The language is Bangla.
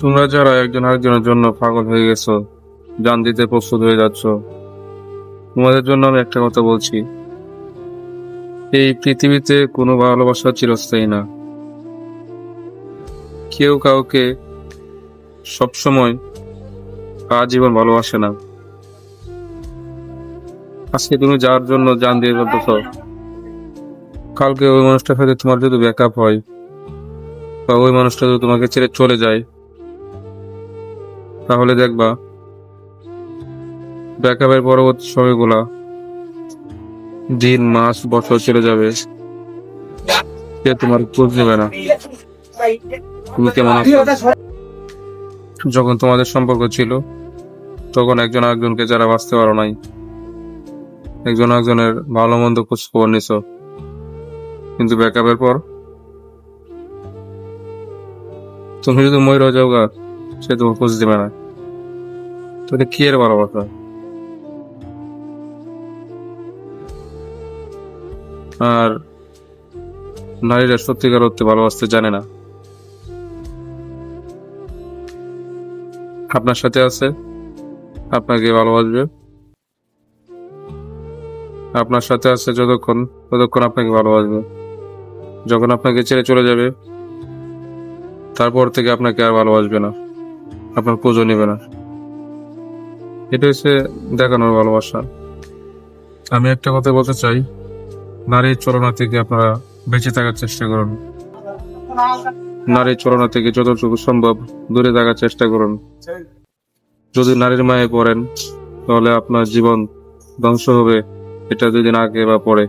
তোমরা যারা একজন আরেকজনের জন্য পাগল হয়ে গেছো, জান দিতে প্রস্তুত হয়ে যাচ্ছ, তোমাদের জন্য আমি একটা কথা বলছি। এই পৃথিবীতে কোনো ভালোবাসা চিরস্থায়ী না। কেউ কাউকে সবসময় আজীবন ভালোবাসে না। আজকে তুমি যার জন্য জান দিয়ে চলতেছ, কালকে ওই মানুষটার সাথে তোমার যদি ব্যাকআপ হয় বা ওই মানুষটা যদি তোমাকে ছেড়ে চলে যায়, তাহলে দেখবা ব্যাকআপের পরবর্তী সময়গুলা দিন, মাস, বছর চলে যাবে, সে তোমার খোঁজ নেবে না। তুমি কেমন আছো? যখন তোমাদের সম্পর্ক ছিল, তখন একজন আরেকজনকে যারা বাঁচতে পারো নাই, একজন আরেকজনের ভালো মন্দ খোঁজ খবর নিছো, কিন্তু ব্যাকআপের পর তুমি যদি মরে যাও গা, সে তোমার খোঁজ দিবে না। তাহলে কি এর ভালোবাসা? আর নারীরা সত্যিকার অর্থে ভালোবাসতে জানে না। আপনার সাথে আছে, আপনাকে ভালোবাসবে। আপনার সাথে আছে যতক্ষণ, ততক্ষণ আপনাকে ভালোবাসবে। যখন আপনাকে ছেড়ে চলে যাবে, তারপর থেকে আপনাকে আর ভালোবাসবে না, আপনার খোঁজও নেবে না। এটা হচ্ছে দেখানোর ভালোবাসা। আমি একটা কথা বলতে চাই, নারীর ছলনা থেকে আপনারা বেঁচে থাকার চেষ্টা করুন। নারীর ছলনা থেকে যতটুকু সম্ভব দূরে থাকার চেষ্টা করুন। যদি নারীর মায়ে পড়েন, তাহলে আপনার জীবন ধ্বংস হবে, এটা 2 দিন আগে বা পরে।